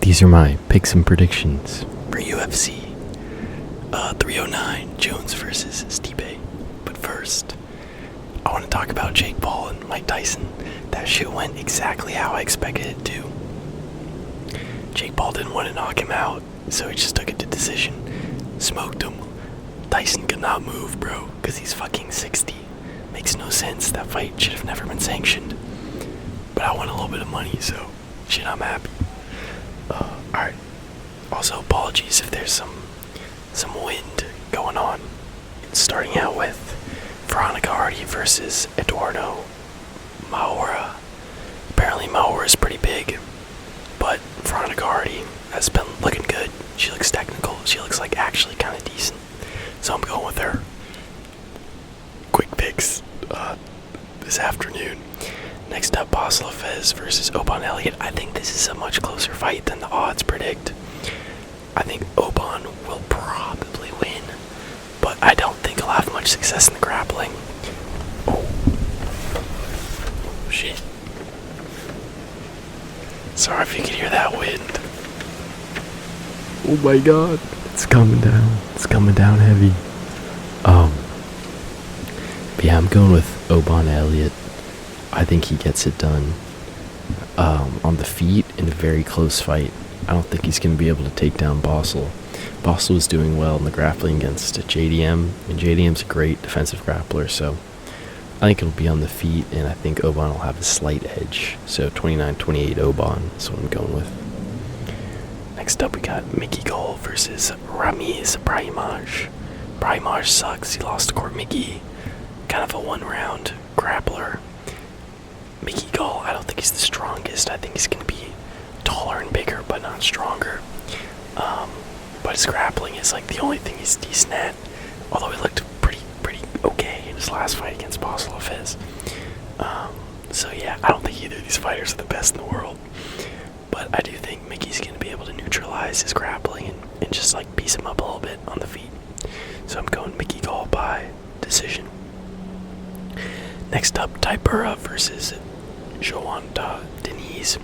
these are my picks and predictions for UFC 309, Jones versus Stipe. But first, I want to talk about Jake Paul and Mike Tyson. That shit went exactly how I expected it to. Jake Paul didn't want to knock him out, so he just took it to decision. Smoked him. Tyson could not move, bro, because he's fucking 60. Makes no sense. That fight should have never been sanctioned. But I want a little bit of money, so shit, I'm happy. Alright. Also, apologies if there's some wind going on. Starting out with Veronica Hardy versus Eduardo Maura. Apparently Maura is pretty big, but Veronica Hardy has been looking good. She looks technical. She looks like actually kind of decent. So I'm going with her. Quick picks this afternoon. Next up, Boss Lopez versus Oban Elliott. I think this is a much closer fight than the odds predict. I think Oban will probably win, but I don't think he'll have much success in the grappling. Oh, shit. Sorry if you could hear that wind. Oh my god, it's coming down. It's coming down heavy. But yeah, I'm going with Oban Elliott. I think he gets it done on the feet in a very close fight. I don't think he's going to be able to take down Bossel. Bossel was doing well in the grappling against JDM, and JDM's a great defensive grappler, so I think it'll be on the feet, and I think Oban will have a slight edge. So 29-28 Oban is what I'm going with. Next up, we got McGee versus Ramiz Bimage. Bimage sucks. He lost to McGee. Kind of a one-round grappler. Gall, I don't think he's the strongest. I think he's going to be taller and bigger, but not stronger. But his grappling is like the only thing he's decent at. Although he looked pretty okay in his last fight against Boss Lopez. So yeah, I don't think either of these fighters are the best in the world. But I do think Mickey's going to be able to neutralize his grappling and just like piece him up a little bit on the feet. So I'm going Gall by decision. Next up, Tyur versus Denise.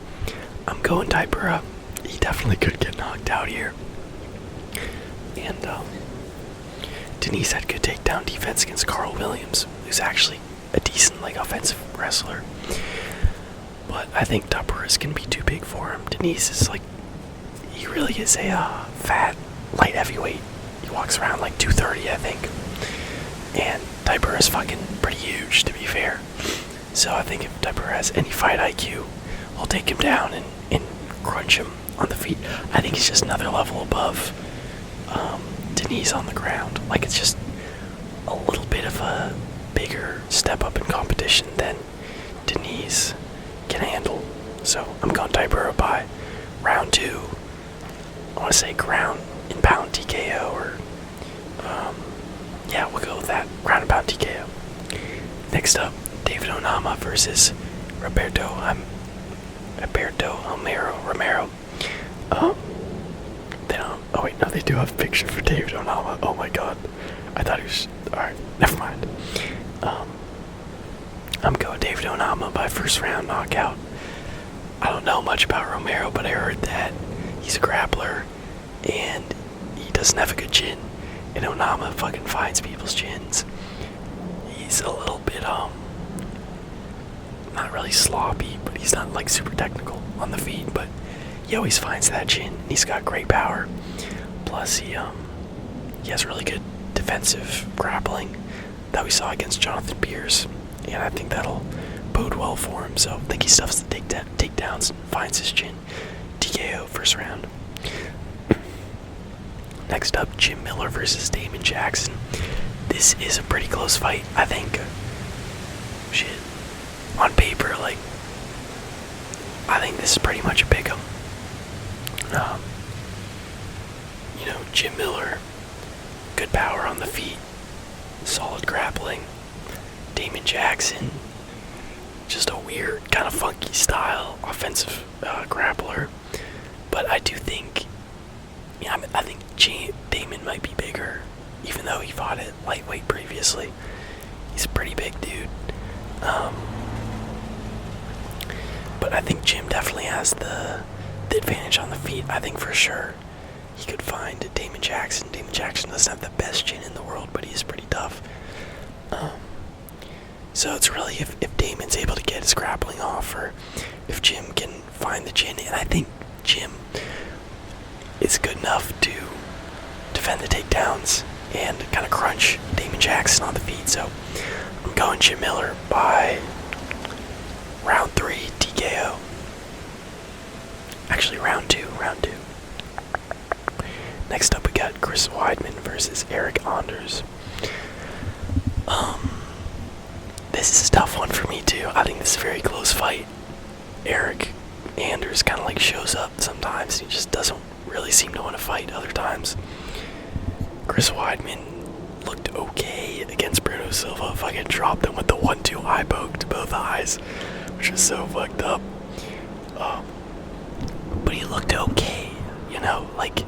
I'm going Tyur. He definitely could get knocked out here. And Denise had good takedown defense against Carl Williams, who's actually a decent offensive wrestler. But I think Tyur is going to be too big for him. Denise is he really is a fat, light heavyweight. He walks around 230, I think. And Tyur is fucking pretty huge, to be fair. So I think if Tyur has any fight IQ, we'll take him down and crunch him on the feet. I think he's just another level above Denise on the ground. It's just a little bit of a bigger step up in competition than Denise can handle. So I'm going Tyur by round 2. I want to say ground and pound TKO or yeah, we'll go with that. Ground and pound TKO. Next up, David Onama versus Romero. They don't. Oh wait, no, they do have a picture for David Onama. Oh my god, I thought he was. All right, never mind. I'm going David Onama by first round knockout. I don't know much about Romero, but I heard that he's a grappler and he doesn't have a good chin. And Onama fucking finds people's chins. He's a little bit, not really sloppy, but he's not super technical on the feet, but he always finds that chin. He's got great power. Plus he has really good defensive grappling that we saw against Jonathan Pierce. And I think that'll bode well for him. So I think he stuffs the takedowns and finds his chin. TKO first round. Next up, Jim Miller versus Damon Jackson. This is a pretty close fight, I think. Shit. On paper, I think this is pretty much a pick'em. Jim Miller, good power on the feet, solid grappling. Damon Jackson, just a weird, kind of funky style, offensive grappler. But I do think, I think Damon might be bigger, even though he fought at lightweight previously. He's a pretty big dude. But I think Jim definitely has the the advantage on the feet, I think for sure he could find Damon Jackson. Damon Jackson doesn't have the best chin in the world, but he's pretty tough. So it's really if Damon's able to get his grappling off, or if Jim can find the chin. And I think Jim is good enough to defend the takedowns and kind of crunch Damon Jackson on the feet. So I'm going Jim Miller by round 3 TKO. Actually, round two. Next up, we got Chris Weidman versus Eric Anders. This is a tough one for me too. I think this is a very close fight. Eric Anders kind of like shows up sometimes. He just doesn't really seem to want to fight other times. Chris Weidman looked okay against Bruno Silva. Fucking dropped him with the 1-2 eye poke to both eyes, which was so fucked up. But he looked okay, like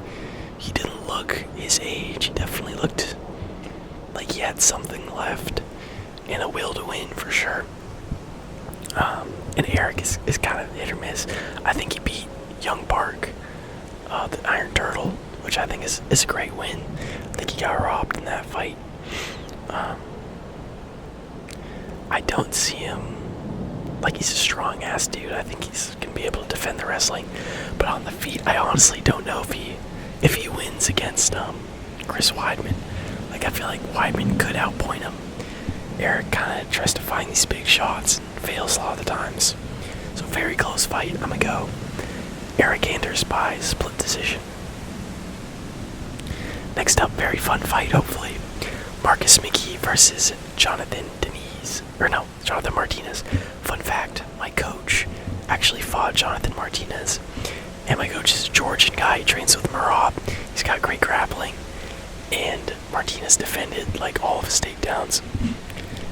he didn't look his age. He definitely looked like he had something left and a will to win for sure. And Eric is kind of hit or miss. I think he beat Young Park, the Iron Turtle, which I think is a great win. I think he got robbed in that fight. I don't see him like he's a strong ass dude. I think he's gonna be able to defend the wrestling, but on the feet, I honestly don't know if he wins against Chris Weidman. Like I feel like Weidman could outpoint him. Eric kind of tries to find these big shots and fails a lot of the times. So very close fight. I'm gonna go Eric Anders by split decision. Next up, very fun fight, hopefully. Marcus McGee versus Jonathan Martinez. Fun fact, my coach actually fought Jonathan Martinez. And my coach is a Georgian guy. He trains with Marab. He's got great grappling. And Martinez defended like all of his takedowns.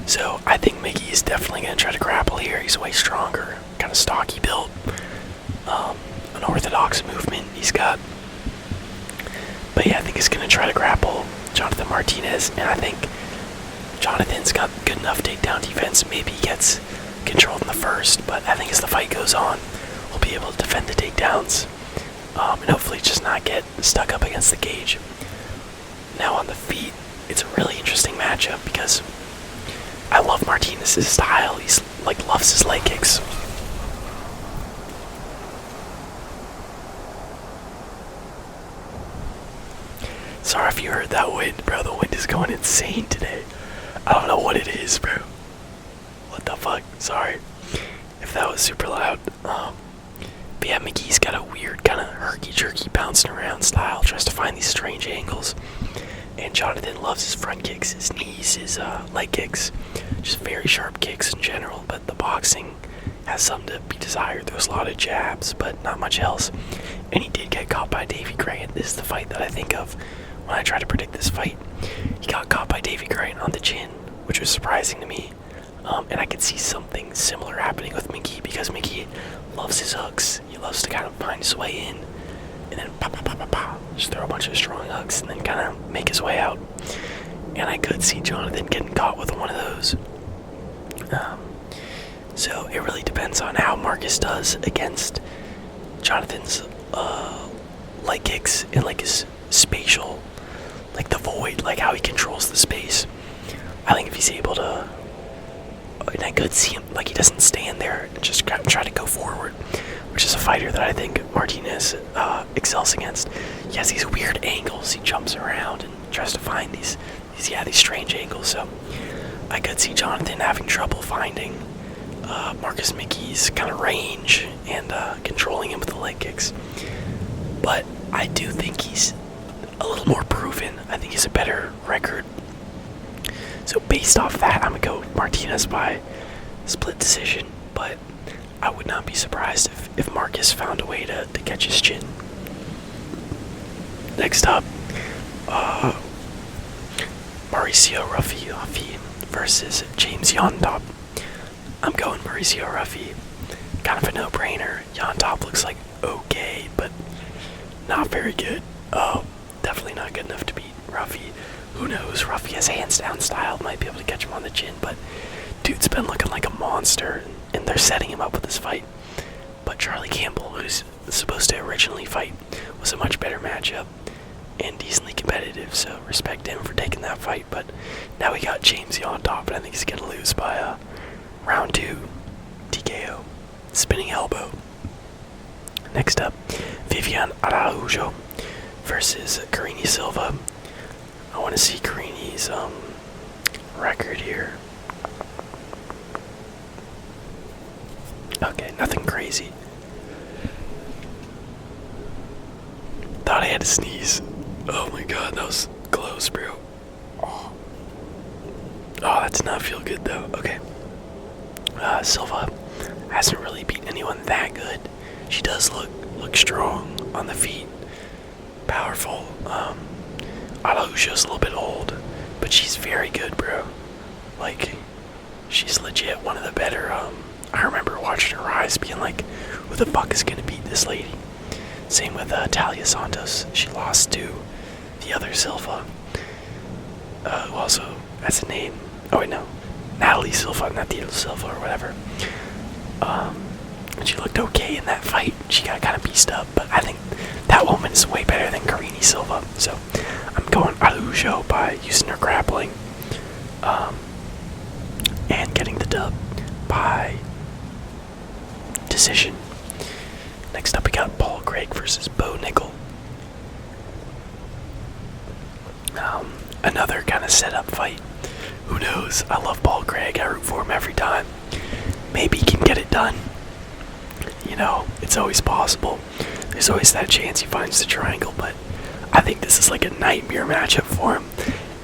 So I think McGee is definitely going to try to grapple here. He's way stronger, kind of stocky built, unorthodox movement he's got. But yeah, I think he's going to try to grapple Jonathan Martinez, and I think Jonathan's got good enough takedown defense. Maybe he gets controlled in the first, but I think as the fight goes on, we'll be able to defend the takedowns, and hopefully just not get stuck up against the cage. Now on the feet, it's a really interesting matchup because I love Martinez's style. He's like loves his leg kicks. Sorry if you heard that wind, bro. The wind is going insane today. I don't know what it is, bro. What the fuck? Sorry if that was super loud. But yeah, McGee's got a weird kind of herky-jerky bouncing around style. Tries to find these strange angles. And Jonathan loves his front kicks, his knees, his leg kicks. Just very sharp kicks in general. But the boxing has something to be desired. There's a lot of jabs, but not much else. And he did get caught by Davey Grant. This is the fight that I think of when I try to predict this fight. He got caught by Davey Grant on the chin, which was surprising to me. And I could see something similar happening with McGee because McGee loves his hooks. He loves to kind of find his way in and then pop, pop, pop, pop, pop, just throw a bunch of strong hooks and then kind of make his way out. And I could see Jonathan getting caught with one of those. So it really depends on how Marcus does against Jonathan's leg kicks and like his spatial, like the void, like how he controls the space. I think if he's able to, and I could see him, like he doesn't stand there and just try to go forward, which is a fighter that I think Martinez excels against. He has these weird angles. He jumps around and tries to find these strange angles. So I could see Jonathan having trouble finding Marcus McGee's kind of range and controlling him with the leg kicks. But I do think he's a little more proven. I think he's a better record. So based off that, I'm going to go with Martinez by split decision. But I would not be surprised if Marcus found a way to catch his chin. Next up, Mauricio Ruffy versus James Yontop. I'm going Mauricio Ruffy. Kind of a no-brainer. Yontop looks like okay, but not very good. Definitely not good enough to beat Ruffy. Who knows? Ruffy has hands-down style. Might be able to catch him on the chin, but dude's been looking like a monster, and they're setting him up with this fight. But Charlie Campbell, who's supposed to originally fight, was a much better matchup and decently competitive, so respect him for taking that fight. But now we got Jamesy on top, and I think he's going to lose by round 2 TKO. Spinning elbow. Next up, Viviano Araujo versus Carini Silva. I want to see Carini's record here. Okay, nothing crazy. Thought I had to sneeze. Oh my god, that was close, bro. Oh, that did not feel good though. Okay. Silva hasn't really beaten anyone that good. She does look strong on the feet. Powerful. Araujo's a little bit old, but she's very good, bro. Like, she's legit one of the better, I remember watching her rise being like, who the fuck is gonna beat this lady? Same with Talia Santos. She lost to the other Silva, who also has a name. Oh wait, no. Natalie Silva, not the other Silva or whatever. And she looked okay in that fight. She got kind of beast up, but I think that woman is way better than Carini Silva. So I'm going Araujo by using her grappling, and getting the dub by decision. Next up, we got Paul Craig versus Bo Nickel. Another kind of setup fight. Who knows? I love Paul Craig. I root for him every time. Maybe he can get it done. You know, it's always possible. There's always that chance he finds the triangle, but I think this is like a nightmare matchup for him.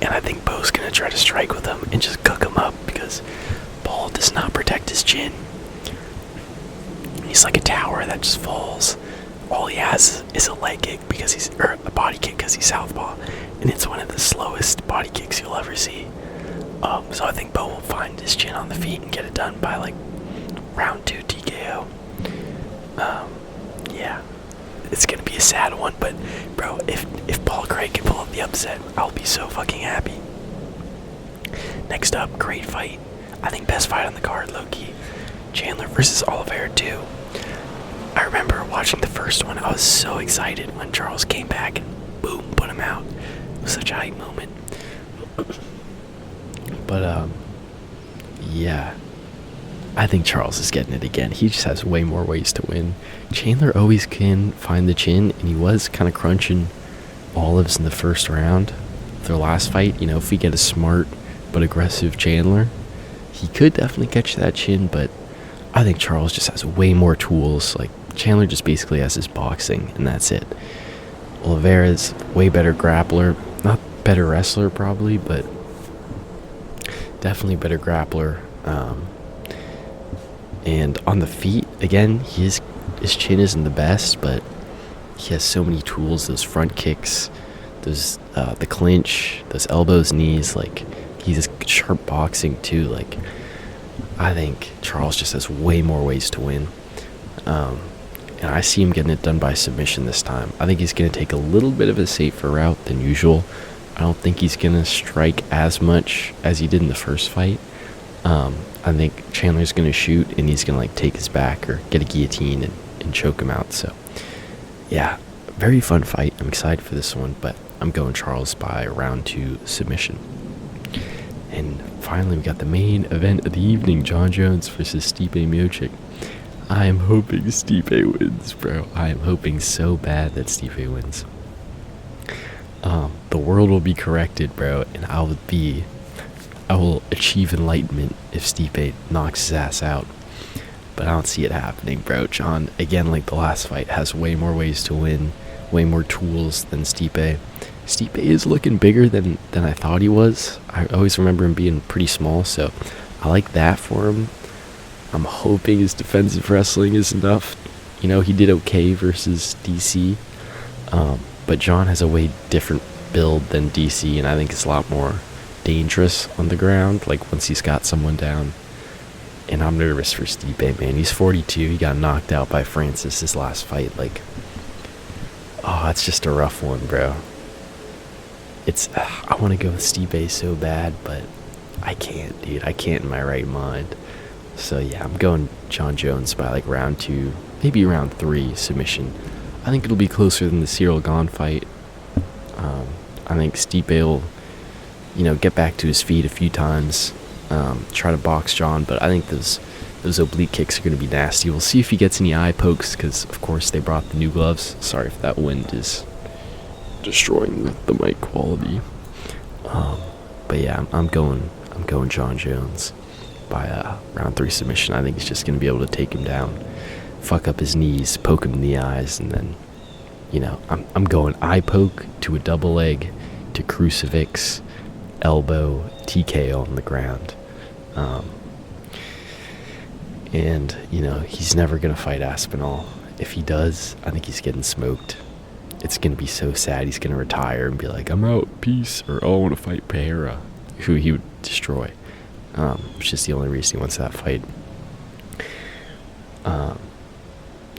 And I think Bo's going to try to strike with him and just cook him up because Paul does not protect his chin. He's like a tower that just falls. All he has is a leg kick or a body kick because he's southpaw, and it's one of the slowest body kicks you'll ever see. So I think Bo will find his chin on the feet and get it done by like round 2 TKO. Yeah, it's gonna be a sad one, but bro, if Paul Craig can pull up the upset, I'll be so fucking happy. Next up, great fight. I think best fight on the card, low-key. Chandler versus Oliveira 2. I remember watching the first one. I was so excited when Charles came back and boom, put him out. It was such a hype moment. But, yeah. I think Charles is getting it again. He just has way more ways to win. Chandler always can find the chin, and he was kind of crunching Olives in the first round. Their last fight, you know, if we get a smart but aggressive Chandler, he could definitely catch that chin, but I think Charles just has way more tools. Like, Chandler just basically has his boxing, and that's it. Oliveira's way better grappler. Not better wrestler, probably, but definitely better grappler. And on the feet, again, his chin isn't the best, but he has so many tools. Those front kicks, those the clinch, those elbows, knees. Like, he's sharp boxing too. Like, I think Charles just has way more ways to win. And I see him getting it done by submission this time. I think he's going to take a little bit of a safer route than usual. I don't think he's going to strike as much as he did in the first fight. I think Chandler's going to shoot, and he's going to like take his back or get a guillotine and choke him out. So, yeah, very fun fight. I'm excited for this one, but I'm going Charles by round 2 submission. And finally, we got the main event of the evening, Jon Jones versus Stipe Miocic. I am hoping Stipe wins, bro. I am hoping so bad that Stipe wins. The world will be corrected, bro, and I will achieve enlightenment if Stipe knocks his ass out. But I don't see it happening, bro. Jon, again, like the last fight, has way more ways to win, way more tools than Stipe. Stipe is looking bigger than I thought he was. I always remember him being pretty small, so I like that for him. I'm hoping his defensive wrestling is enough. You know, he did okay versus DC, but Jon has a way different build than DC, and I think it's a lot more dangerous on the ground, like once he's got someone down. And I'm nervous for Stipe, man. He's 42. He got knocked out by Francis his last fight. Like, oh, it's just a rough one, bro. I want to go with Stipe so bad, but I can't, dude. I can't in my right mind. So, yeah, I'm going Jon Jones by, like, round 2 maybe round 3 submission. I think it'll be closer than the Cyril Gane fight. I think Stipe will, get back to his feet a few times, try to box John, but I think those oblique kicks are going to be nasty. We'll see if he gets any eye pokes, because of course they brought the new gloves. Sorry if that wind is destroying the mic quality. But yeah, I'm going John Jones by a round 3 submission. I think he's just going to be able to take him down, fuck up his knees, poke him in the eyes, and then, I'm going eye poke to a double leg to crucifix, elbow, TKO on the ground. And, he's never going to fight Aspinall. If he does, I think he's getting smoked. It's going to be so sad. He's going to retire and be like, I'm out, peace. Or, I want to fight Pereira, who he would destroy. Which is the only reason he wants that fight.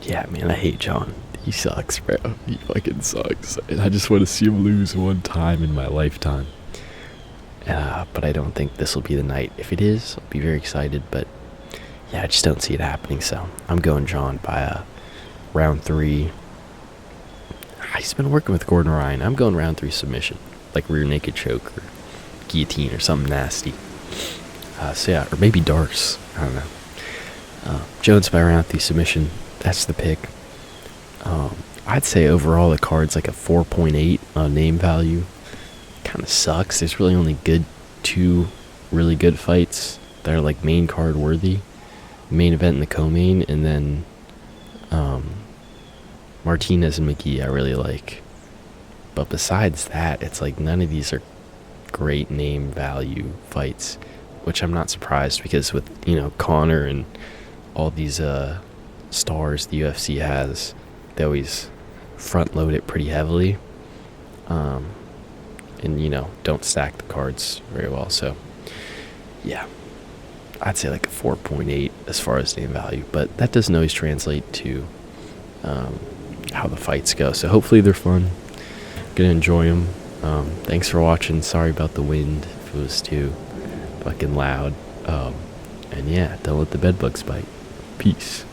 Yeah, man, I hate John. He sucks, bro. He fucking sucks. And I just want to see him lose one time in my lifetime. But I don't think this will be the night. If it is, I'll be very excited. But yeah, I just don't see it happening. So I'm going John by a round 3. He's been working with Gordon Ryan. I'm going round 3 submission, like rear naked choke or guillotine or something nasty. So yeah, or maybe Darce. I don't know. Jones by round 3 submission. That's the pick. I'd say overall the card's like a 4.8 name value. Kind of sucks. There's really only 2 really good fights that are like main card worthy. Main event and the co-main, and then Martinez and McGee I really like. But besides that, it's like none of these are great name value fights, which I'm not surprised, because with Conor and all these stars the UFC has, they always front load it pretty heavily, and don't stack the cards very well. So yeah, I'd say like a 4.8 as far as name value, but that doesn't always translate to how the fights go. So hopefully they're fun. Gonna enjoy them. Thanks for watching. Sorry about the wind if it was too fucking loud. And yeah, don't let the bed bugs bite. Peace.